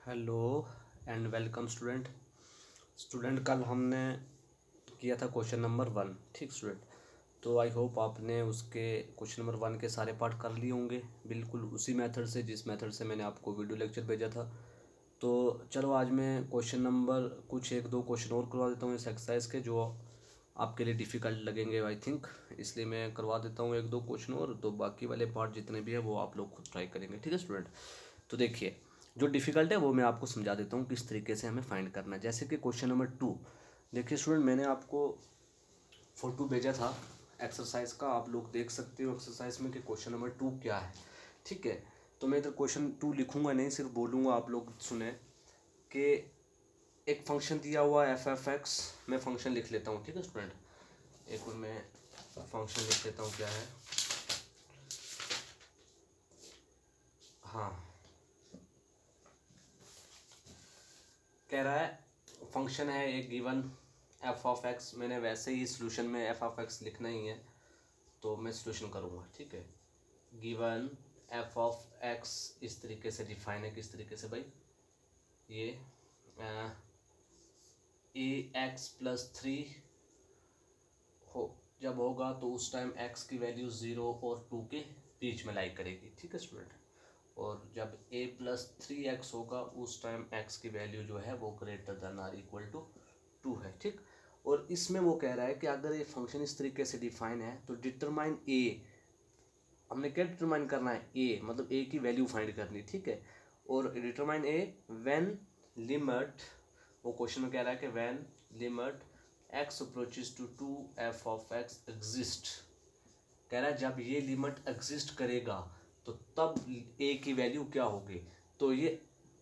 Hello and welcome student कल हमने किया था क्वेश्चन नंबर 1। ठीक स्टूडेंट, तो आई होप आपने उसके क्वेश्चन नंबर 1 के सारे पार्ट कर लिए होंगे, बिल्कुल उसी मेथड से जिस मेथड से मैंने आपको वीडियो लेक्चर भेजा था। तो चलो आज मैं क्वेश्चन नंबर कुछ एक दो क्वेश्चन और करवा देता हूँ इस एक्सरसाइज के, जो आपके लिए डिफ़िकल्ट लगेंगे आई थिंक, इसलिए मैं करवा देता हूँ एक दो क्वेश्चन और। तो बाकी वाले पार्ट जितने भी है वो आप लोग खुद ट्राई करेंगे। ठीक है स्टूडेंट, तो देखिए जो डिफ़िकल्ट है वो मैं आपको समझा देता हूँ किस तरीके से हमें फाइंड करना है। जैसे कि क्वेश्चन नंबर 2, देखिए स्टूडेंट मैंने आपको फोटो भेजा था एक्सरसाइज का, आप लोग देख सकते हो एक्सरसाइज में कि क्वेश्चन नंबर 2 क्या है। ठीक है, तो मैं इधर क्वेश्चन 2 लिखूंगा नहीं, सिर्फ बोलूँगा, आप लोग सुने कि एक फंक्शन दिया हुआ एफ एफ एक्स। मैं फंक्शन लिख लेता हूँ। ठीक है स्टूडेंट, एक और मैं फंक्शन लिख लेता हूँ क्या है। हाँ, कह रहा है फंक्शन है एक गिवन एफ ऑफ एक्स। मैंने वैसे ही सोल्यूशन में एफ ऑफ एक्स लिखना ही है, तो मैं सोल्यूशन करूँगा। ठीक है, गिवन एफ ऑफ एक्स इस तरीके से डिफाइन है। किस तरीके से भाई, ये ए एक्स प्लस 3 हो जब होगा तो उस टाइम एक्स की वैल्यू 0 और 2 के बीच में लाई करेगी। ठीक है स्टूडेंट, और जब a प्लस 3x होगा उस टाइम x की वैल्यू जो है वो greater than or equal to 2 है। ठीक, और इसमें वो कह रहा है कि अगर ये फंक्शन इस तरीके से डिफाइन है तो डिटरमाइन a, हमने क्या डिटरमाइन करना है, a मतलब a की वैल्यू फाइंड करनी। ठीक है, और डिटरमाइन a व्हेन लिमिट, वो क्वेश्चन में कह रहा है कि when limit x approaches to 2f of x exist. कह रहा है जब ये लिमिट एग्जिस्ट करेगा तो तब a की वैल्यू क्या होगी। तो ये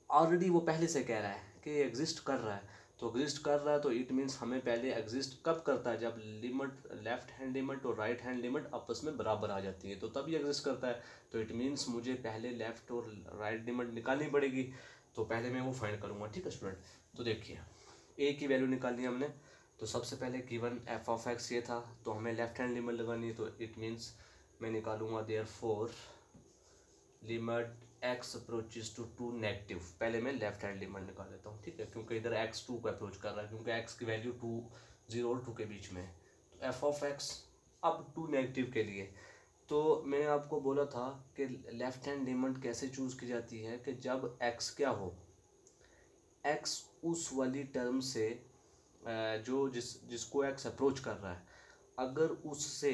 ऑलरेडी वो पहले से कह रहा है कि एग्जिस्ट कर रहा है, तो एग्जिस्ट कर रहा है तो इट मीन्स हमें पहले एग्जिस्ट कब करता है, जब लिमिट लेफ्ट हैंड लिमिट और राइट हैंड लिमिट आपस में बराबर आ जाती है तो तभी एग्जिस्ट करता है। तो इट मीन्स मुझे पहले लेफ्ट और राइट लिमिट निकालनी पड़ेगी, तो पहले मैं वो फाइंड करूँगा। ठीक है स्टूडेंट, तो देखिए a की वैल्यू निकालनी है हमने, तो सबसे पहले गिवन एफ ऑफ एक्स ये था तो हमें लेफ्ट हैंड लिमिट लगानी है। तो इट मीन्स मैं निकालूंगा therefore limit x approaches to 2 negative. पहले मैं लेफ्ट हैंड लिमिट निकाल लेता हूँ। ठीक है, क्योंकि इधर एक्स 2 को अप्रोच कर रहा है, क्योंकि एक्स की वैल्यू 2 0 और 2 के बीच में है। तो एफ ऑफ एक्स अब 2 नेगेटिव के लिए, तो मैंने आपको बोला था कि लेफ्ट हैंड लिमिट कैसे चूज़ की जाती है कि जब एक्स क्या हो, एक्स उस वाली टर्म से जो जिसको एक्स अप्रोच कर रहा है, अगर उससे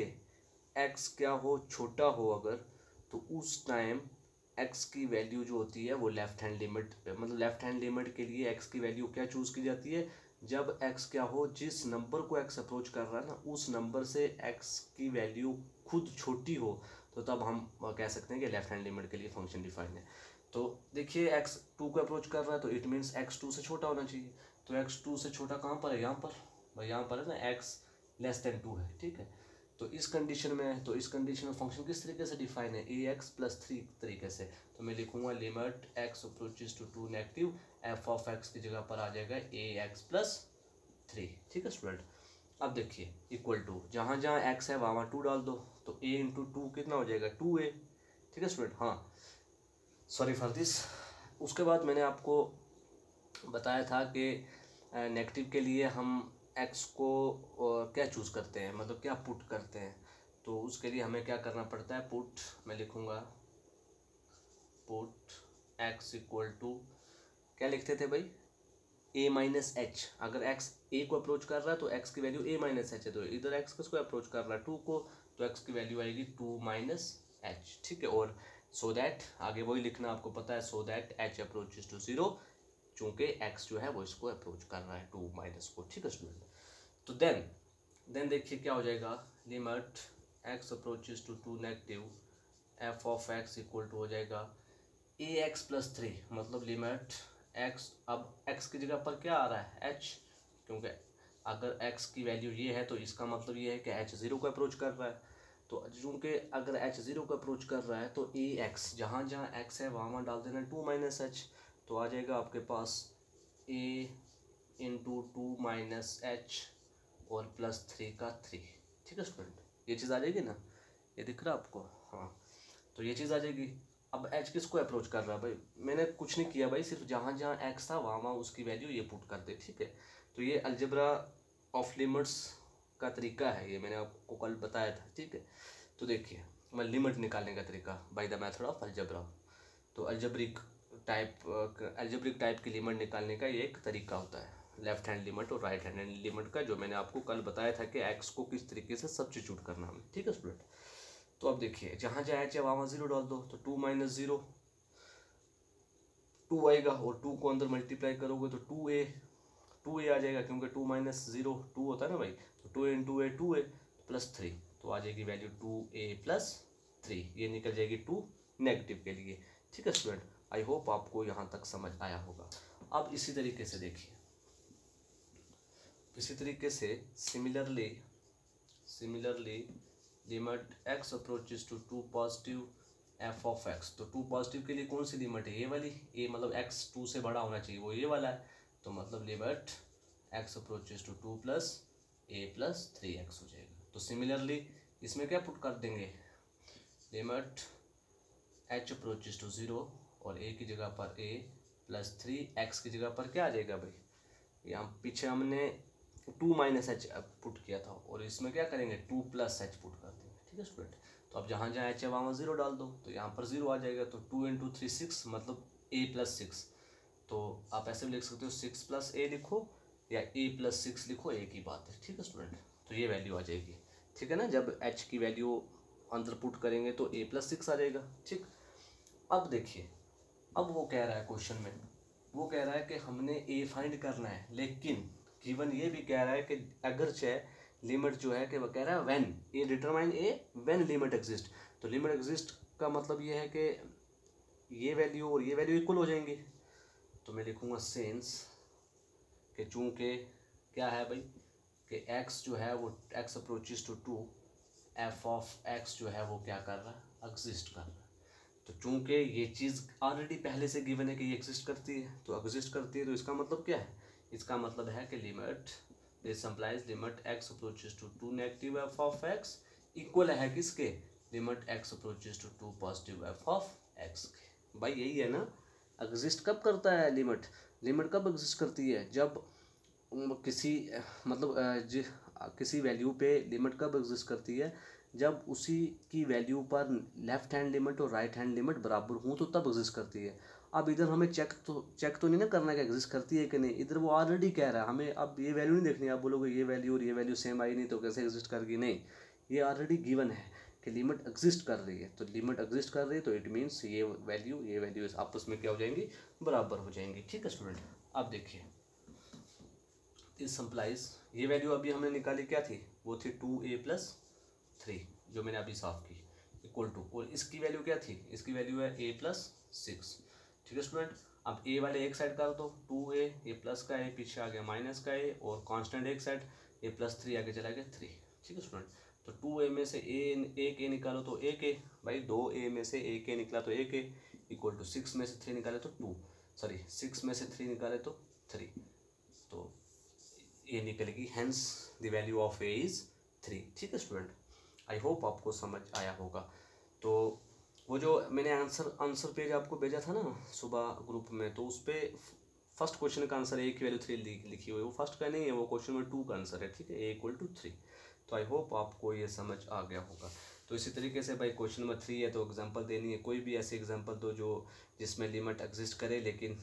एक्स क्या हो, छोटा हो अगर, तो उस टाइम एक्स की वैल्यू जो होती है वो लेफ्ट हैंड लिमिट, मतलब लेफ्ट हैंड लिमिट के लिए एक्स की वैल्यू क्या चूज़ की जाती है, जब एक्स क्या हो, जिस नंबर को एक्स अप्रोच कर रहा है ना उस नंबर से एक्स की वैल्यू खुद छोटी हो, तो तब हम कह सकते हैं कि लेफ्ट हैंड लिमिट के लिए फंक्शन डिफाइन है। तो देखिए एक्स 2 को अप्रोच कर रहा है तो इट मीन्स एक्स 2 से छोटा होना चाहिए। तो एक्स 2 से छोटा कहाँ पर है, यहाँ पर भाई, यहाँ पर है ना, एक्स लेस देन 2 है। ठीक है, तो इस कंडीशन में है, तो इस कंडीशन में फंक्शन किस तरीके से डिफाइन है, ए एक्स प्लस 3 तरीके से। तो मैं लिखूंगा limit x approaches to 2 negative, f of x की जगह पर आ जाएगा ए एक्स प्लस 3। ठीक है स्टूडेंट, अब देखिए इक्वल टू, जहाँ जहाँ एक्स है वहाँ वहाँ 2 डाल दो, तो ए इंटू 2 कितना हो जाएगा, 2a। ठीक है स्टूडेंट, हाँ सॉरी फॉर दिस। उसके बाद मैंने आपको बताया था कि नेगेटिव के लिए हम एक्स को क्या चूज़ करते हैं, मतलब क्या पुट करते हैं। तो उसके लिए हमें क्या करना पड़ता है, पुट, मैं लिखूँगा पुट एक्स इक्वल टू, क्या लिखते थे भाई, ए माइनस एच। अगर एक्स ए को अप्रोच कर रहा है तो एक्स की वैल्यू ए माइनस एच है, तो इधर एक्स किसको अप्रोच कर रहा है, 2 को, तो एक्स की वैल्यू आएगी 2 माइनस एच। ठीक है, और सो दैट आगे वही लिखना आपको पता है, so that h approaches to 0, चूंकि एक्स जो है वो इसको अप्रोच कर रहा है 2 माइनस को। ठीक है स्टूडेंट, तो देन देखिए क्या हो जाएगा, limit x approaches to 2 negative, f of x equal to हो जाएगा ए एक्स प्लस 3, मतलब लिमिट एक्स, अब एक्स की जगह पर क्या आ रहा है, एच, क्योंकि अगर एक्स की वैल्यू ये है तो इसका मतलब ये है कि एच 0 को अप्रोच कर रहा है। तो चूँकि अगर एच 0 को अप्रोच कर रहा है तो ए एक्स, जहाँ जहाँ एक्स है वहाँ वहाँ डाल देना 2 माइनस एच, तो आ जाएगा आपके पास ए इंटू 2 माइनस एच और प्लस 3 का 3। ठीक है स्टूडेंट, ये चीज़ आ जाएगी ना, ये दिख रहा है आपको, हाँ, तो ये चीज़ आ जाएगी। अब एच किसको अप्रोच कर रहा है भाई, मैंने कुछ नहीं किया भाई, सिर्फ जहाँ जहाँ एक्स था वहाँ उसकी वैल्यू ये पुट कर दे, ठीक है। तो ये अलजेब्रा ऑफ लिमिट्स का तरीका है, ये मैंने आपको कल बताया था, ठीक है। तो देखिए मैं लिमिट निकालने का तरीका by the method of algebra. तो अलजेब्रिक टाइप की लिमिट निकालने का ये एक तरीका होता है, लेफ्ट हैंड लिमिट और राइट हैंड लिमिट का, जो मैंने आपको कल बताया था कि एक्स को किस तरीके से सब्स्टिट्यूट करना है, ठीक है स्टूडेंट। तो अब देखिए जहाँ जहाँ एच है वहाँ जीरो डाल दो, तो 2 - 0 2 आएगा, और 2 को अंदर मल्टीप्लाई करोगे तो 2a आ जाएगा, क्योंकि 2 - 0 2 होता है ना भाई, तो 2 × 2a प्लस 3, तो आ जाएगी वैल्यू 2a प्लस 3, ये निकल जाएगी 2 नेगेटिव के लिए, ठीक है स्टूडेंट। आई होप आपको यहाँ तक समझ आया होगा। अब इसी तरीके से देखिए, इसी तरीके से similarly limit x approaches to 2 positive f of x, तो 2 पॉजिटिव के लिए कौन सी लिमिट है, ये वाली, ये मतलब x 2 से बड़ा होना चाहिए, वो ये वाला है, तो मतलब limit x approaches to 2 + a + 3x हो जाएगा। तो सिमिलरली इसमें क्या पुट कर देंगे, लिमिट h अप्रोचेस टू 0 और a की जगह पर a + 3x की जगह पर क्या आ जाएगा भाई, यहाँ पीछे हमने 2 - h पुट किया था, और इसमें क्या करेंगे 2 + h पुट कर देंगे, ठीक है स्टूडेंट। तो अब जहाँ जहाँ h है वहाँ 0 डाल दो, तो यहाँ पर 0 आ जाएगा, तो 2 × 3 6 मतलब a + 6, तो आप ऐसे भी लिख सकते हो 6 + a लिखो या a + 6 लिखो, एक ही बात है, ठीक है स्टूडेंट। तो ये वैल्यू आ जाएगी, ठीक है ना, जब h की वैल्यू अंदर पुट करेंगे तो a + 6 आ जाएगा, ठीक। अब देखिए, अब वो कह रहा है क्वेश्चन में, वो कह रहा है कि हमने a फाइंड करना है, लेकिन गिवन ये भी कह रहा है कि अगर चाहे लिमिट जो है कि वो कह रहा है when A determine A when limit exist, तो लिमिट एग्जिस्ट का मतलब ये है कि ये वैल्यू और ये वैल्यू इक्वल हो जाएंगी, तो मैं लिखूँगा सेंस कि चूँकि क्या है भाई कि x जो है वो x approaches to 2 f of x जो है वो क्या कर रहा है, एग्जिस्ट कर रहा है। तो चूँकि ये चीज़ ऑलरेडी पहले से गिवन है कि ये एग्जिस्ट करती है, तो एग्जिस्ट करती है, तो इसका मतलब क्या है, इसका मतलब है कि limit this implies limit x approaches to 2 negative f of x equal है किसके, limit x approaches to 2 positive f of x के। भाई यही है ना, एग्जिस्ट कब करता है लिमिट कब एग्जिस्ट करती है, जब किसी किसी वैल्यू पे लिमिट कब एग्जिस्ट करती है, जब उसी की वैल्यू पर लेफ्ट हैंड लिमिट और राइट हैंड लिमिट बराबर हों, तो तब एग्जिस्ट करती है। अब इधर हमें चेक तो नहीं ना करना है कि एग्जिस्ट करती है कि नहीं, इधर वो ऑलरेडी कह रहा है, हमें अब ये वैल्यू नहीं देखनी, आप बोलोगे ये वैल्यू और ये वैल्यू सेम आई नहीं तो कैसे एग्जिस्ट करेगी, नहीं, ये ऑलरेडी गिवन है कि लिमिट एग्जिस्ट कर रही है, तो लिमिट एग्जिस्ट कर रही है तो इट मीन्स ये वैल्यू आपस में क्या हो जाएंगी, बराबर हो जाएंगी, ठीक है स्टूडेंट। अब देखिए इस इम्प्लाइज ये वैल्यू अभी हमने निकाली क्या थी, वो थी 2a + 3 जो मैंने अभी साफ की इक्वल टू, और इसकी वैल्यू क्या थी, इसकी वैल्यू है a + 6, ठीक है स्टूडेंट। अब a वाले एक साइड कर दो 2a, ये प्लस का a पीछे आ गया माइनस का a, और कांस्टेंट एक साइड ये +3 आगे चला गया 3, ठीक है स्टूडेंट। तो 2a में से एक a निकालो तो एक a, भाई 2a में से एक a निकला तो एक a, इक्वल टू 6 में से 3 निकाले तो 6 में से 3 निकाले तो 3, तो ये निकलेगी, hence the value of A is 3, ठीक है स्टूडेंट। आई होप आपको समझ आया होगा। तो वो जो मैंने आंसर पेज आपको भेजा था ना सुबह ग्रुप में, तो उस पर फर्स्ट क्वेश्चन का आंसर ए की वैल्यू 3 लिखी हुई है, वो फर्स्ट का नहीं है, वो क्वेश्चन में 2 का आंसर है, ठीक है, ए = 3। तो आई होप आपको ये समझ आ गया होगा। तो इसी तरीके से भाई क्वेश्चन नंबर 3 है, तो एग्जांपल देनी है, कोई भी ऐसे एग्जांपल दो जो जिसमें लिमिट एग्जिस्ट करे, लेकिन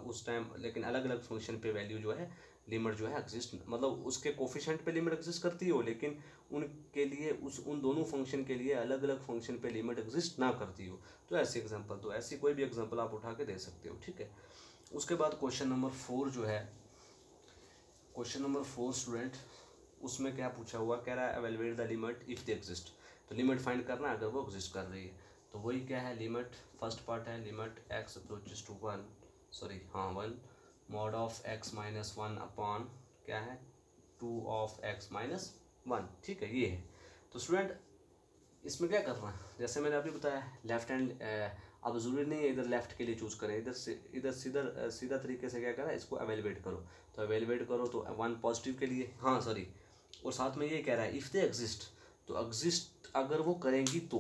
उस टाइम लेकिन अलग अलग फंक्शन पे वैल्यू जो है लिमिट जो है एग्जिस्ट, मतलब उसके कोफिशिएंट पे लिमिट एग्जिस्ट करती हो, लेकिन उनके लिए उन दोनों फंक्शन के लिए अलग अलग फंक्शन पे लिमिट एग्जिस्ट ना करती हो, तो ऐसी एग्जांपल, तो ऐसी कोई भी एग्जांपल आप उठा के दे सकते हो, ठीक है। उसके बाद क्वेश्चन नंबर 4 जो है, क्वेश्चन नंबर 4 स्टूडेंट, उसमें क्या पूछा हुआ, कह रहा है evaluate the limit if they exist, तो लिमिट फाइंड करना है अगर वो एग्जिस्ट कर रही है, तो वही क्या है, लिमिट फर्स्ट पार्ट है limit x approaches to 1 mod of x - 1 upon क्या है 2 ऑफ x - 1, ठीक है, ये है। तो स्टूडेंट इसमें क्या करना है, जैसे मैंने अभी बताया लेफ्ट हैंड, अब ज़रूरी नहीं है इधर लेफ्ट के लिए चूज़ करें, इधर सीधा तरीके से क्या करें, इसको एवेलुएट करो, तो एवेलुएट करो तो 1 पॉजिटिव के लिए, हाँ सॉरी, और साथ में ये कह रहा है इफ़ दे एग्जिस्ट, तो एग्जिस्ट अगर वो करेंगी तो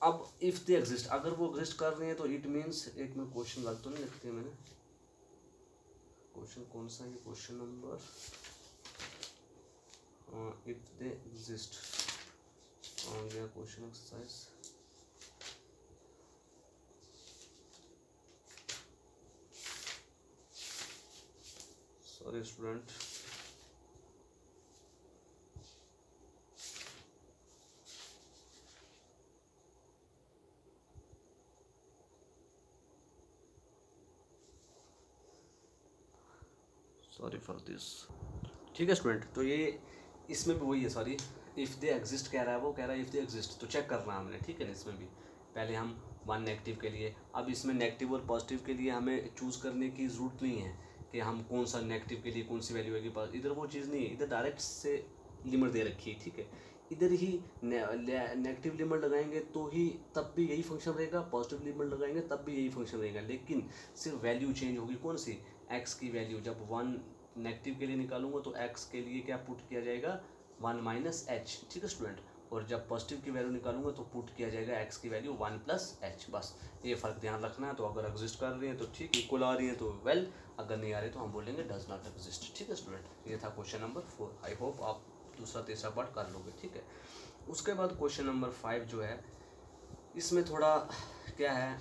अब इफ़ दे एग्जिस्ट, अगर वो एग्जिस्ट कर रही है तो इट मीन्स, एक मिनट क्वेश्चन गलत तो नहीं लिख दिया मैंने, क्वेश्चन कौन सा है, question number, if they exist, गया question exercise, sorry student, sorry for this. ठीक है स्टूडेंट, तो ये इसमें भी वही है, सॉरी, इफ़ दे एग्जिस्ट कह रहा है, वो कह रहा है इफ़ दे एग्जिस्ट, तो चेक करना है हमने, ठीक है ना। इसमें भी पहले हम वन नेगेटिव के लिए, अब इसमें नेगेटिव और पॉजिटिव के लिए हमें चूज़ करने की ज़रूरत नहीं है कि हम कौन सा नेगेटिव के लिए कौन सी वैल्यू आएगी, इधर वो चीज़ नहीं है, इधर डायरेक्ट से लिमिट दे रखी है, ठीक है। इधर ही नेगेटिव लिमिट लगाएंगे तो ही तब भी यही फंक्शन रहेगा, पॉजिटिव लिमिट लगाएंगे तब भी यही फंक्शन रहेगा, लेकिन सिर्फ वैल्यू चेंज होगी, कौन सी, एक्स की वैल्यू। जब वन नेगेटिव के लिए निकालूंगा तो एक्स के लिए क्या पुट किया जाएगा, वन माइनस एच, ठीक है स्टूडेंट। और जब पॉजिटिव की वैल्यू निकालूंगा तो पुट किया जाएगा एक्स की वैल्यू वन प्लस एच, बस ये फ़र्क ध्यान रखना है। तो अगर एग्जिस्ट कर रही है तो ठीक, इक्वल आ रही है तो वेल, अगर नहीं आ रही तो हम बोलेंगे डज नॉट एग्जिस्ट, ठीक है स्टूडेंट। ये था क्वेश्चन नंबर 4, आई होप आप दूसरा तीसरा पार्ट कर लोगे, ठीक है। उसके बाद क्वेश्चन नंबर 5 जो है, इसमें थोड़ा क्या है,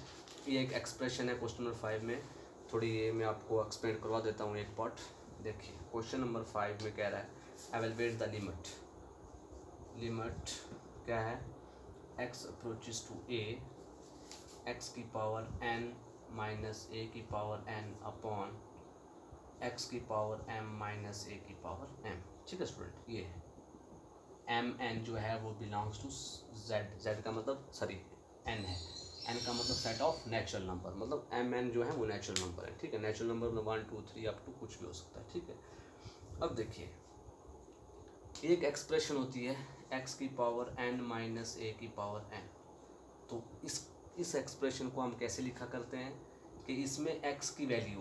ये एक एक्सप्रेशन है क्वेश्चन नंबर 5 में, थोड़ी ये मैं आपको एक्सप्लेन करवा देता हूँ एक पार्ट। देखिए क्वेश्चन नंबर 5 में कह रहा है एवेलुएट द लिमिट, लिमिट क्या है, x approaches to a, x की पावर n माइनस a की पावर n अपॉन x की पावर m माइनस a की पावर m, ठीक है स्टूडेंट। ये m n जो है वो बिलोंग्स टू z, z का मतलब सॉरी n है, n का मतलब सेट ऑफ नेचुरल नंबर, मतलब m n जो है वो नेचुरल नंबर है, ठीक है। नेचुरल नंबर में 1 2 3 अप टू कुछ भी हो सकता है, ठीक है। अब देखिए एक एक्सप्रेशन होती है x की पावर n माइनस a की पावर n, तो इस एक्सप्रेशन को हम कैसे लिखा करते हैं कि इसमें x की वैल्यू,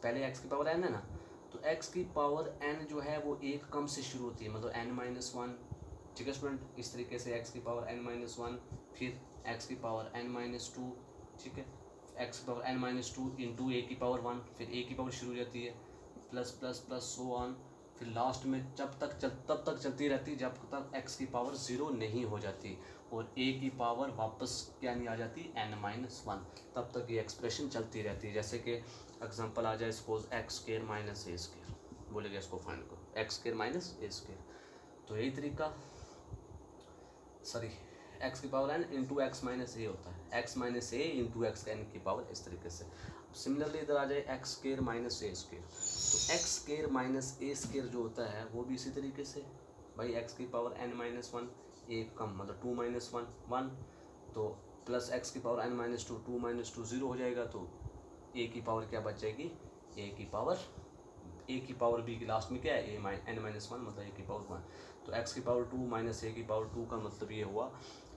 पहले x की पावर n है ना, तो x की पावर n जो है वो एक कम से शुरू होती है, मतलब n माइनस वन, ठीक है स्टूडेंट। इस तरीके से x की पावर n माइनस वन, फिर x की पावर n माइनस टू, ठीक है, x की power n minus two into a की पावर वन, फिर a की पावर शुरू हो जाती है, plus plus plus so on, फिर लास्ट में तब तक चलती रहती जब तक x की पावर 0 नहीं हो जाती और a की पावर वापस क्या नहीं आ जाती, n माइनस वन, तब तक ये एक्सप्रेशन चलती रहती है। जैसे कि एग्जांपल आ जाए, suppose x square minus a square, बोलेगा इसको फाइंड करो, x square minus a square, तो यही तरीका, सॉरी एक्स की power n into x minus a होता है, x minus a into x n की पावर, इस तरीके से। सिमिलरली इधर आ जाए x square minus a square, तो x square minus a square जो होता है वो भी इसी तरीके से, भाई एक्स की पावर n माइनस वन, एक कम मतलब टू माइनस वन वन, तो प्लस एक्स की power n minus to minus two zero हो जाएगा, तो ए की पावर क्या बच जाएगी, ए की पावर बी की लास्ट में क्या है, n माइनस वन, मतलब ए की पावर वन। तो x की पावर टू माइनस ए की पावर टू का मतलब ये हुआ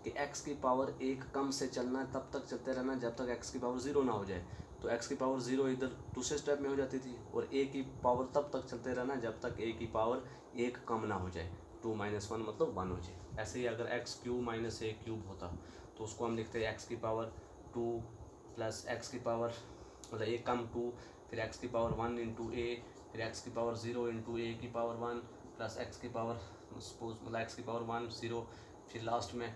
कि x की पावर एक कम से चलना है, तब तक चलते रहना जब तक x की पावर 0 ना हो जाए। तो x की पावर 0 इधर दूसरे स्टेप में हो जाती थी, और a की पावर तब तक चलते रहना जब तक a की पावर एक कम ना हो जाए, टू माइनस वन मतलब वन हो जाए। ऐसे ही अगर एक्स क्यूब माइनस ए क्यूब होता तो उसको हम लिखते हैं एक्स की पावर टू प्लस एक्स की पावर मतलब ए कम टू, फिर एक्स की पावर वन इंटू ए, फिर एक्स की पावर 0 इंटू ए की पावर वन प्लस एक्स की पावर सपोज मतलब एक्स की पावर वन ज़ीरो, फिर लास्ट में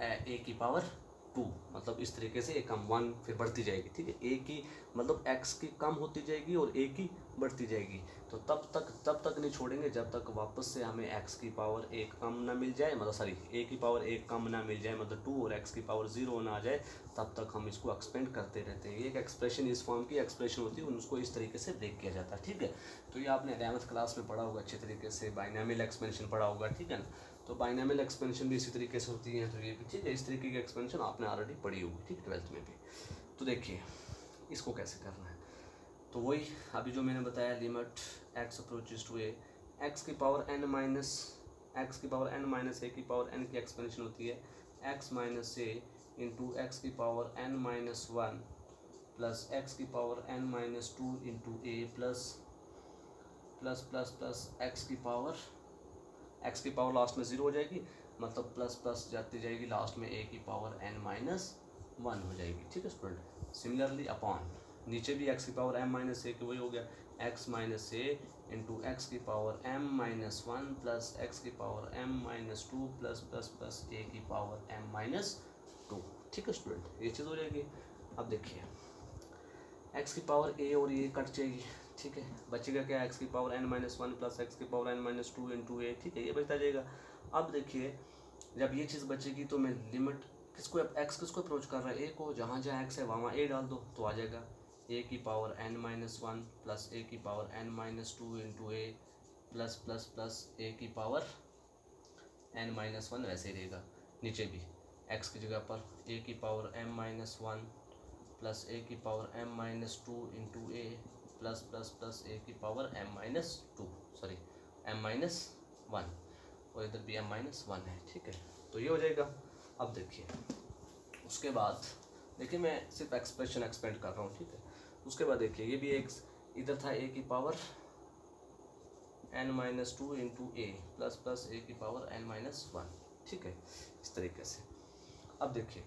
ए की पावर टू, मतलब इस तरीके से ए कम वन फिर बढ़ती जाएगी, ठीक है। ए की मतलब एक्स की कम होती जाएगी और ए की बढ़ती जाएगी, तो तब तक नहीं छोड़ेंगे जब तक वापस से हमें एक्स की पावर एक कम ना मिल जाए, मतलब सॉरी ए की पावर एक कम ना मिल जाए, मतलब टू, और एक्स की पावर 0 ना आ जाए, तब तक हम इसको एक्सपेंड करते रहते हैं। ये एक एक्सप्रेशन इस फॉर्म की एक्सप्रेशन होती है, उसको इस तरीके से ब्रेक किया जाता है, ठीक है। तो ये आपने 11th क्लास में पढ़ा होगा अच्छे तरीके से, बाइनोमियल एक्सपेंशन पढ़ा होगा, ठीक है ना। तो बाइनोमियल एक्सपेंशन भी इसी तरीके से होती है, तो ये भी ठीक है, इस तरीके की एक्सपेंशन आपने ऑलरेडी पढ़ी होगी, ठीक, 12th में भी। तो देखिए इसको कैसे करना है, तो वही अभी जो मैंने बताया, limit x approaches to a, x की पावर n माइनस ए की पावर n की एक्सपेंशन होती है x minus a into x की power n minus one plus x की power n minus two into a plus plus plus plus x की power last में 0 हो जाएगी, मतलब प्लस प्लस जाती जाएगी, लास्ट में ए की पावर n माइनस 1 हो जाएगी। ठीक है स्टूडेंट। सिमिलरली अपॉन नीचे भी x की पावर m माइनस ए की वही हो गया, x minus a into x की power m minus 1 plus x की power m minus 2 plus plus plus a की पावर m माइनस 2। ठीक है स्टूडेंट, ये चीज़ हो जाएगी। अब देखिए x की पावर a और ये कट जाएगी। ठीक है, बचेगा क्या, x की power n minus 1 plus x की पावर n माइनस 2 इंटू ए। ठीक है, ये बचता जाएगा। अब देखिए जब ये चीज़ बचेगी तो मैं लिमिट किसको, x किसको अप्रोच कर रहा है, a को, जहाँ जहाँ x है वहाँ a डाल दो तो आ जाएगा a की power n minus 1 plus a की power n minus 2 into a plus plus plus a की पावर n माइनस 1 वैसे ही रहेगा। नीचे भी x की जगह पर a की power m minus 1 plus a की power m minus 2 into a plus plus plus a की power m minus 2 sorry m minus 1 और इधर भी m माइनस 1 है। ठीक है, तो ये हो जाएगा। अब देखिए उसके बाद देखिए मैं सिर्फ एक्सप्रेशन एक्सपेंड कर रहा हूँ। ठीक है, उसके बाद देखिए ये भी एक इधर था a की power n minus 2 into a plus plus a की पावर n माइनस 1। ठीक है, इस तरीके से। अब देखिए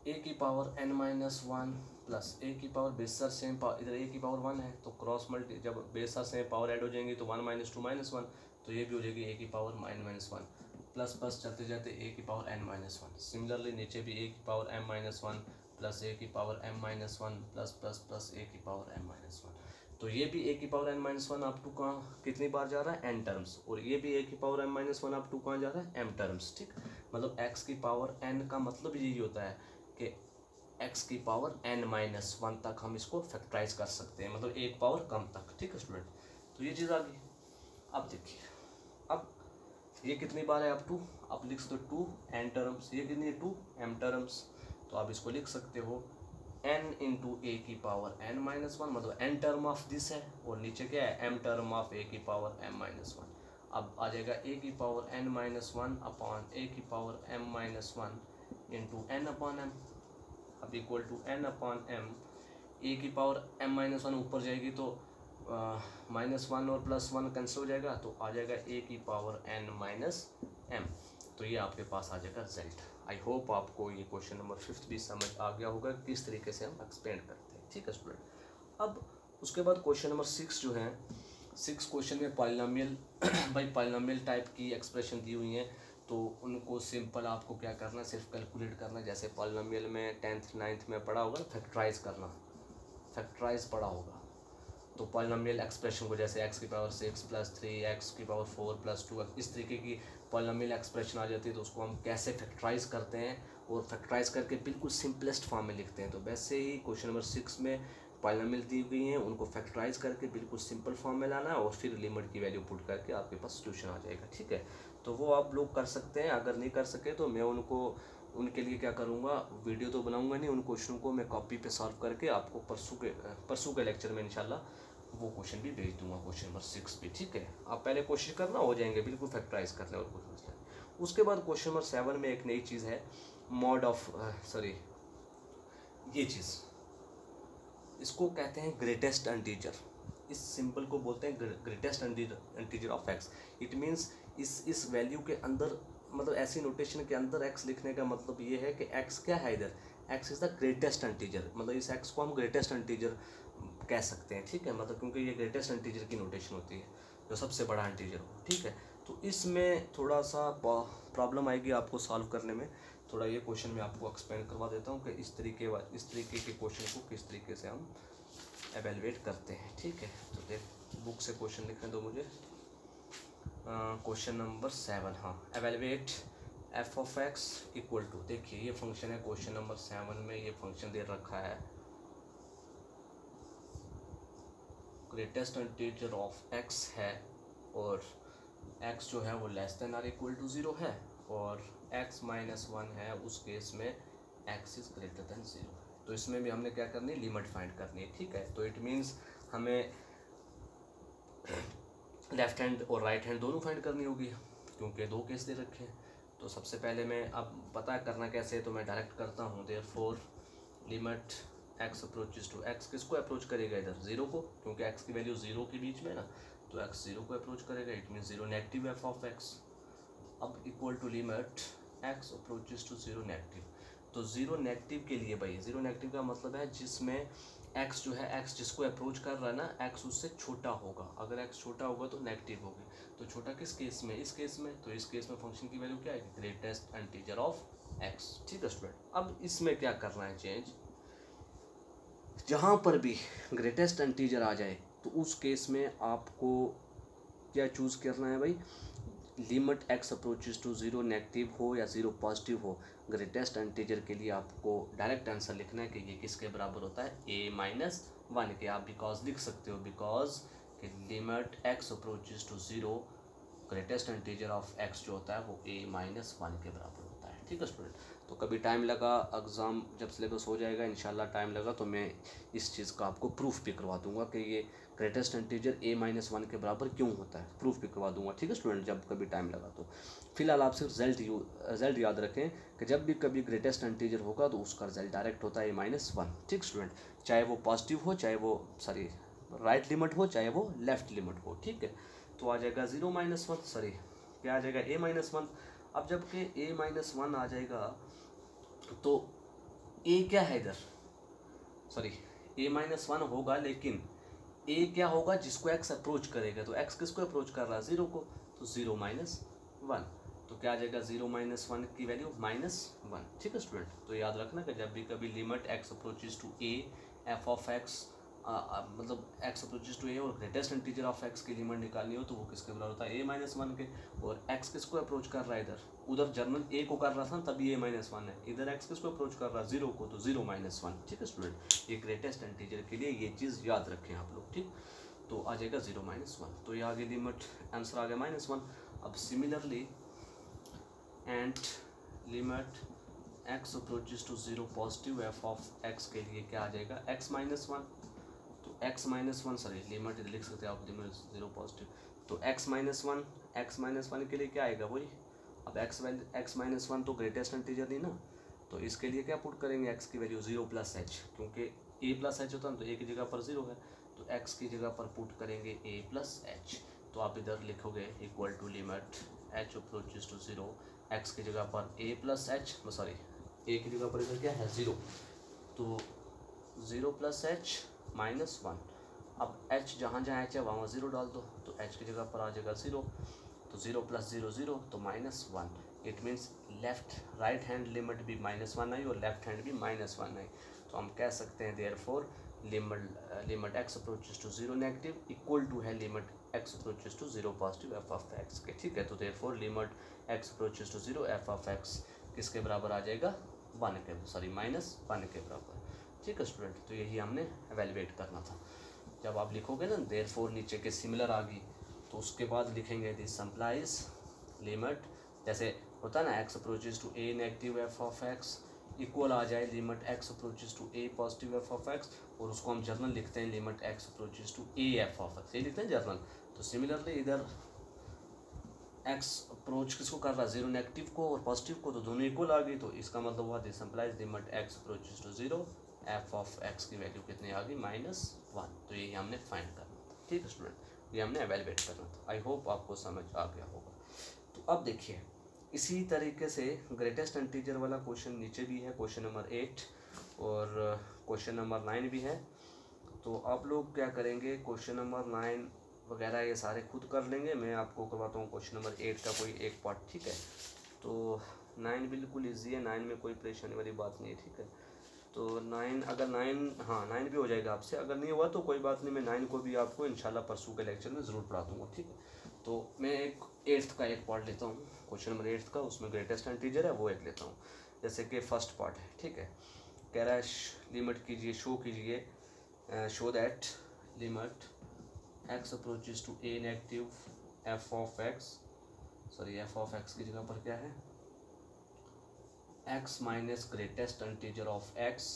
a की power n minus 1 plus a की पावर बेसर सेम पावर, इधर a की पावर 1 है तो क्रॉस मल्टी जब बेसर सेम पावर ऐड हो जाएंगी तो 1 माइनस 2 माइनस 1, तो ये भी हो जाएगी a की power n minus 1 plus plus चलते जाते a की पावर n माइनस 1। सिमिलरली नीचे भी a की power m minus 1 plus a की power m minus 1 plus plus plus a की पावर m माइनस 1। तो ये भी a की power n minus 1 up to कहाँ कितनी बार जा रहा है, n टर्म्स, और ये भी a की power m minus 1 up to कहाँ जा रहा है, m टर्म्स। ठीक, मतलब x की पावर n का मतलब यही होता है कि x की पावर n माइनस 1 तक हम इसको फैक्टराइज कर सकते हैं, मतलब एक पावर कम तक। ठीक है स्टूडेंट, तो ये चीज़ आ गई। अब देखिए अब ये कितनी बार है, अब 2, आप लिख सकते हो 2 n टर्म्स, ये कितनी है 2 m टर्म्स, तो आप इसको लिख सकते हो n इंटू ए की पावर n माइनस 1, मतलब n टर्म ऑफ दिस है, और नीचे क्या है m टर्म ऑफ a की पावर m माइनस 1। अब आ जाएगा a की power n minus 1 upon a की power m minus 1 into n upon m, अब equal to n upon m। a की पावर m माइनस 1 ऊपर जाएगी तो माइनस 1 और प्लस 1 कैंसिल हो जाएगा, तो आ जाएगा a की पावर n माइनस m। तो ये आपके पास आ जाएगा रिजल्ट। आई होप आपको ये क्वेश्चन नंबर 5 भी समझ आ गया होगा किस तरीके से हम एक्सपेंड करते हैं। ठीक है स्टूडेंट। अब उसके बाद क्वेश्चन नंबर 6 जो है, 6 क्वेश्चन में पॉलिनोमियल भाई पॉलिनोमियल टाइप की एक्सप्रेशन दी हुई हैं, तो उनको सिंपल आपको क्या करना है, सिर्फ कैलकुलेट करना है। जैसे पॉलिनोमियल में 10th 9th में पढ़ा होगा फैक्टराइज करना, फैक्टराइज पढ़ा होगा, तो पॉलिनोमियल एक्सप्रेशन को जैसे x की पावर 6 प्लस 3 x की पावर 4 प्लस 2 इस तरीके की पॉलिनोमियल एक्सप्रेशन आ जाती है, तो उसको हम कैसे फैक्टराइज करते हैं और फैक्टराइज करके बिल्कुल सिंपलेस्ट फॉर्म में लिखते हैं। तो वैसे ही क्वेश्चन नंबर 6 में पॉलिनोमियल दी गई हैं, उनको फैक्टराइज करके बिल्कुल सिंपल फॉर्म में लाना है और फिर लिमिट की वैल्यू पुट करके आपके पास सोल्यूशन आ जाएगा। ठीक है, तो वो आप लोग कर सकते हैं। अगर नहीं कर सके तो मैं उनके लिए क्या करूँगा, वीडियो तो बनाऊँगा नहीं, उन क्वेश्चनों को मैं कॉपी पे सॉल्व करके आपको परसों के लेक्चर में इंशाल्लाह वो क्वेश्चन भी भेज दूंगा, क्वेश्चन नंबर 6 भी। ठीक है, आप पहले कोशिश करना, हो जाएंगे बिल्कुल फैक्टराइज कर लें और कुछ मसला नहीं। उसके बाद क्वेश्चन नंबर 7 में एक नई चीज़ है, मॉड ऑफ ये चीज़ इसको कहते हैं ग्रेटेस्ट इंटीजर। इस सिंबल को बोलते हैं greatest integer of x. It means इस वैल्यू के अंदर, मतलब ऐसी नोटेशन के अंदर x लिखने का मतलब ये है कि x क्या है, इधर x is the greatest integer, मतलब इस x को हम ग्रेटेस्ट इंटीजर कह सकते हैं। ठीक है, मतलब क्योंकि ये ग्रेटेस्ट इंटीजर की नोटेशन होती है, जो सबसे बड़ा इंटीजर हो। ठीक है, तो इसमें थोड़ा सा प्रॉब्लम आएगी आपको सॉल्व करने में। थोड़ा ये क्वेश्चन मैं आपको एक्सप्लेन करवा देता हूँ कि इस तरीके के क्वेश्चन को किस तरीके से हम एवेलुएट करते हैं। ठीक है, तो देख बुक से क्वेश्चन लिखने दो मुझे। क्वेश्चन नंबर 7, हाँ, evaluate f of x equal to, देखिए ये फंक्शन है क्वेश्चन नंबर 7 में, ये फंक्शन दे रखा है ग्रेटेस्ट इंटीजर ऑफ एक्स है, और एक्स जो है वो less than or equal to 0 है, और एक्स माइनस 1 है, उस केस में एक्स इज़ ग्रेटर देन 0 है। तो इसमें भी हमने क्या करनी है, लिमिट फाइंड करनी है। ठीक है, तो इट मीन्स हमें लेफ्ट हैंड और राइट हैंड दोनों फाइंड करनी होगी, क्योंकि दो केस दे रखे हैं। तो सबसे पहले मैं, अब पता करना कैसे, तो मैं डायरेक्ट करता हूँ। Therefore limit x approaches to x, किसको अप्रोच करेगा, इधर 0 को, क्योंकि x की वैल्यू 0 के बीच में ना, तो x 0 को अप्रोच करेगा। It means 0 negative f of x अब equal to limit x approaches to zero negative. तो जीरो नेगेटिव के लिए भाई, जीरो नेगेटिव का मतलब है जिसमें x जो है, x जिसको अप्रोच कर रहा है ना, x उससे छोटा होगा। अगर x छोटा होगा तो नेगेटिव होगी। तो छोटा किस केस में? इस केस में। तो इस केस में फंक्शन की वैल्यू क्या है? Greatest integer of x। ठीक है स्टूडेंट, अब इसमें क्या करना है चेंज, जहाँ पर भी ग्रेटेस्ट इंटीजर आ जाए तो उस केस में आपको क्या चूज़ करना है भाई, limit x approaches to zero negative हो या जीरो पॉजिटिव हो, ग्रेटेस्ट इंटीजर के लिए आपको डायरेक्ट आंसर लिखना है कि ये किसके बराबर होता है, a-1 के। आप बिकॉज लिख सकते हो, बिकॉज कि limit x approaches to zero, greatest integer of x जो होता है वो a-1 के बराबर होता है। ठीक है स्टूडेंट, तो कभी टाइम लगा, एग्ज़ाम जब सिलेबस हो जाएगा इंशाल्लाह टाइम लगा तो मैं इस चीज़ का आपको प्रूफ भी करवा दूंगा कि ये ग्रेटेस्ट इंटीजर a-1 के बराबर क्यों होता है, प्रूफ भी करवा दूंगा। ठीक है स्टूडेंट, जब कभी टाइम लगा तो। फिलहाल आप सिर्फ रिजल्ट याद रखें कि जब भी कभी ग्रेटेस्ट इंटीजर होगा तो उसका रिजल्ट डायरेक्ट होता है a-1। ठीक स्टूडेंट, चाहे वो पॉजिटिव हो, चाहे वो राइट लिमिट हो, चाहे वो लेफ्ट लिमिट हो। ठीक है, तो आ जाएगा 0-1, क्या आ जाएगा, a-1। अब जब कि a-1 आ जाएगा तो a क्या है इधर, a-1 होगा, लेकिन a क्या होगा, जिसको x अप्रोच करेगा। तो x किसको अप्रोच कर रहा है, 0 को, तो 0-1। तो क्या आ जाएगा, 0-1 की वैल्यू -1। ठीक है स्टूडेंट, तो याद रखना कि जब भी कभी limit x approaches to a f of x, मतलब x अप्रोचेस टू a और ग्रेटेस्ट इंटीजर ऑफ x की लिमिट निकालनी हो तो वो किसके बराबर होता है, a-1 के। और x किसको अप्रोच कर रहा है इधर, उधर जर्नल a को कर रहा था तभी a-1 है, इधर x किसको अप्रोच कर रहा है, 0 को, तो 0-1। ठीक है स्टूडेंट, ये ग्रेटेस्ट इंटीजर के लिए ये चीज़ याद रखें आप लोग। ठीक, तो आ जाएगा 0-1, तो ये आगे लिमिट आंसर आ गया -1। अब similarly and limit x approaches to 0 positive f of x के लिए क्या आ जाएगा, x-1। तो x-1 लिमिट लिख सकते हैं आप, लिमिट 0 पॉजिटिव, तो x-1 के लिए क्या आएगा वही। अब x-1 तो ग्रेटेस्ट इंटीजर नहीं ना, तो इसके लिए क्या पुट करेंगे, x की वैल्यू 0 + h, क्योंकि a + h होता है तो a की जगह पर 0 है, तो x की जगह पर पुट करेंगे a + h। तो आप इधर लिखोगे equal to limit h approaches to 0, x की जगह पर a + h, a की जगह पर इधर क्या है, 0, तो 0 + h -1। अब h जहाँ जहाँ h है वहाँ 0 डाल दो, तो h की जगह पर आ जाएगा 0, तो 0 + 0 0, तो -1। It means right hand limit भी -1 आई और लेफ्ट हैंड भी -1 आई। तो हम कह सकते हैं therefore limit x approaches to 0 negative equal to है limit x approaches to 0 positive f of x के। ठीक है, तो therefore limit x approaches to 0 f of x किसके बराबर आ जाएगा, -1 के बराबर। ठीक है स्टूडेंट, तो यही हमने एवेलुएट करना था। जब आप लिखोगे ना देयरफॉर नीचे के सिमिलर आ गई, तो उसके बाद लिखेंगे दिस इम्प्लाइज लिमिट, जैसे होता है ना x approaches to a negative f of x equal आ जाए limit x approaches to a positive f of x, और उसको हम जर्नल लिखते हैं limit x approaches to a f of x, ये लिखते हैं जर्नल। तो सिमिलरली इधर x अप्रोच किसको कर रहा है, 0 नेगेटिव को और पॉजिटिव को, तो दोनों इक्वल आ गई, तो इसका मतलब हुआ this implies limit x approaches to 0 f of x की वैल्यू कितनी आ गई, -1। तो यही हमने फाइंड करना था। ठीक है स्टूडेंट, ये हमने एवेलुएट करना था। आई होप आपको समझ आ गया होगा। तो अब देखिए इसी तरीके से ग्रेटेस्ट इंटीजर वाला क्वेश्चन नीचे भी है, क्वेश्चन नंबर 8 और क्वेश्चन नंबर 9 भी है। तो आप लोग क्या करेंगे, क्वेश्चन नंबर 9 वगैरह ये सारे खुद कर लेंगे, मैं आपको करवाता हूँ क्वेश्चन नंबर 8 का कोई एक पार्ट। ठीक है, तो 9 बिल्कुल ईजी है, 9 में कोई परेशानी वाली बात नहीं है। ठीक है, तो 9 अगर 9 भी हो जाएगा आपसे, अगर नहीं हुआ तो कोई बात नहीं, मैं 9 को भी आपको इंशाल्लाह परसों के लेक्चर में ज़रूर पढ़ा दूँगा। ठीक है, तो मैं एक 8th का एक पार्ट लेता हूँ, क्वेश्चन नंबर 8 का, उसमें ग्रेटेस्ट इंटीजर है वो एक लेता हूँ। जैसे कि फर्स्ट पार्ट है, ठीक है, कह रहा है लिमिट कीजिए, शो कीजिए, show that limit x approaches to a negative f of x, f of x की जगह पर क्या है, x minus greatest integer of x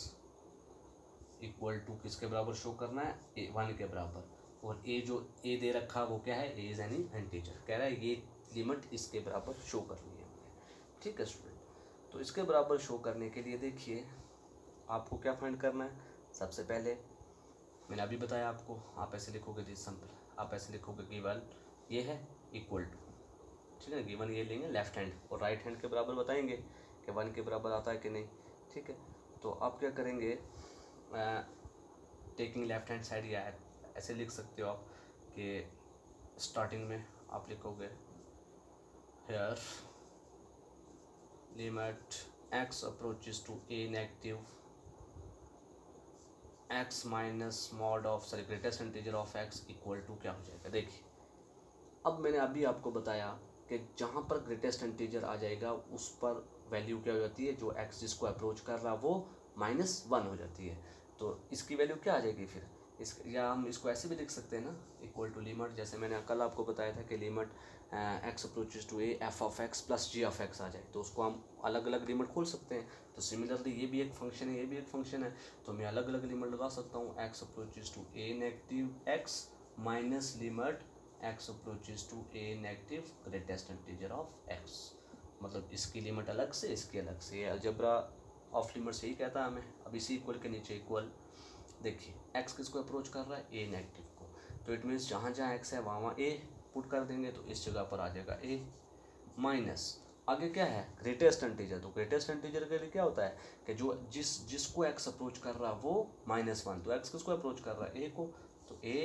equal to किसके बराबर शो करना है, a1 के बराबर, और a जो a दे रखा वो क्या है, a इज एनी इंटीजर, कह रहा है ये लिमिट इसके बराबर शो करनी है हमें। ठीक है स्टूडेंट, तो इसके बराबर शो करने के लिए देखिए आपको क्या फाइंड करना है। सबसे पहले मैंने अभी बताया आपको, आप ऐसे लिखोगे दिस सिंपल, आप ऐसे लिखोगे गिवन ये है इक्वल टू, ठीक है, गिवन ये लेंगे लेफ्ट हैंड और राइट हैंड के बराबर बताएंगे कि 1 के बराबर आता है कि नहीं। ठीक है, तो आप क्या करेंगे, टेकिंग लेफ्ट हैंड साइड, या ऐसे लिख सकते हो आप कि स्टार्टिंग में आप लिखोगे here limit x approaches to a negative x minus mod of sorry greatest integer of x equal to क्या हो जाएगा। देखिए अब मैंने अभी आपको बताया कि जहाँ पर ग्रेटेस्ट इंटीजर आ जाएगा उस पर वैल्यू क्या हो जाती है, जो x जिसको अप्रोच कर रहा वो -1 हो जाती है। तो इसकी वैल्यू क्या आ जाएगी फिर, या हम इसको ऐसे भी लिख सकते हैं ना, इक्वल टू लिमिट, जैसे मैंने कल आपको बताया था कि limit x approaches to a f of x plus g of x आ जाए, तो उसको हम अलग अलग लिमिट खोल सकते हैं। तो सिमिलरली ये भी एक फंक्शन है, ये भी एक फंक्शन है, तो मैं अलग अलग लिमिट लगा सकता हूँ। x approaches to a negative x minus limit x approaches to a negative greatest integer of x, मतलब इसकी लिमिट अलग से इसकी अलग से। ये अलजेब्रा ऑफ लिमिट से ही कहता है हमें। अब इसी इक्वल के नीचे इक्वल, देखिए x किसको अप्रोच कर रहा है, a नेगेटिव को, तो इट मीन्स जहाँ जहाँ x है वहाँ a पुट कर देंगे, तो इस जगह पर आ जाएगा a माइनस आगे क्या है ग्रेटेस्ट इंटीजर। तो ग्रेटेस्ट इंटीजर के लिए क्या होता है कि जो जिसको x अप्रोच कर रहा है वो -1, तो x किसको अप्रोच कर रहा है a को, तो a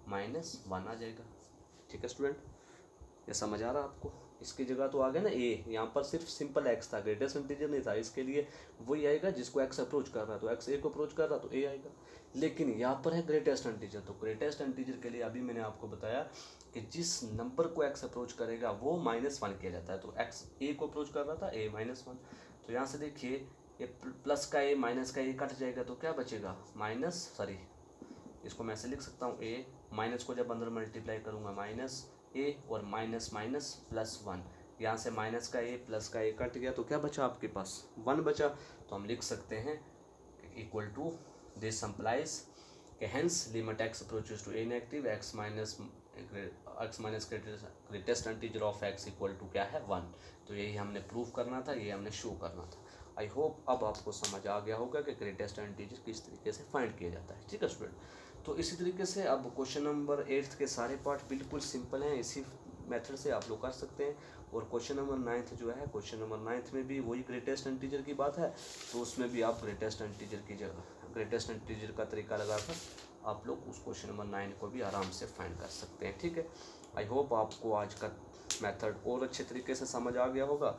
-1 आ जाएगा। ठीक है स्टूडेंट, ये समझ आ रहा है आपको। इसकी जगह तो आ गया ना a, यहाँ पर सिर्फ सिंपल x था, ग्रेटेस्ट इंटीजर नहीं था, इसके लिए वही आएगा जिसको x अप्रोच कर रहा है, तो x a को अप्रोच कर रहा है तो a आएगा। लेकिन यहाँ पर है ग्रेटेस्ट इंटीजर, तो ग्रेटेस्ट इंटीजर के लिए अभी मैंने आपको बताया कि जिस नंबर को x अप्रोच करेगा वो -1 किया जाता है, तो x a को अप्रोच कर रहा था a -1, तो यहाँ से देखिए ये प्लस का a माइनस का a कट जाएगा, तो क्या बचेगा इसको मैं ऐसे लिख सकता हूँ a माइनस को जब अंदर मल्टीप्लाई करूँगा माइनस a और माइनस माइनस +1, यहाँ से माइनस का a प्लस का a कट गया, तो क्या बचा आपके पास 1 बचा। तो हम लिख सकते हैं इक्वल टू दिस इम्प्लाइज कि hence limit x approaches to a negative x minus greatest integer of x equal to क्या है 1। तो यही हमने प्रूव करना था, ये हमने शो करना था। आई होप अब आपको समझ आ गया होगा कि ग्रेटेस्ट इंटीजर किस तरीके से फाइंड किया जाता है। ठीक है स्टूडेंट, तो इसी तरीके से अब क्वेश्चन नंबर 8 के सारे पार्ट बिल्कुल सिंपल हैं, इसी मेथड से आप लोग कर सकते हैं। और क्वेश्चन नंबर 9 जो है, क्वेश्चन नंबर 9 में भी वही ग्रेटेस्ट इंटीजर की बात है, तो उसमें भी आप ग्रेटेस्ट इंटीजर की जगह ग्रेटेस्ट इंटीजर का तरीका लगाकर आप लोग उस क्वेश्चन नंबर 9 को भी आराम से फाइंड कर सकते हैं। ठीक है, आई होप आपको आज का मेथड और अच्छे तरीके से समझ आ गया होगा।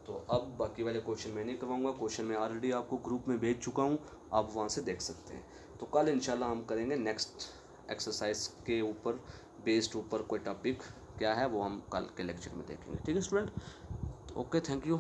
तो अब बाकी वाले क्वेश्चन मैं नहीं करवाऊँगा, क्वेश्चन मैं ऑलरेडी आपको ग्रुप में भेज चुका हूँ, आप वहाँ से देख सकते हैं। तो कल इंशाल्लाह हम करेंगे नेक्स्ट एक्सरसाइज के ऊपर बेस्ड ऊपर कोई टॉपिक क्या है वो हम कल के लेक्चर में देखेंगे। ठीक है स्टूडेंट, ओके, थैंक यू।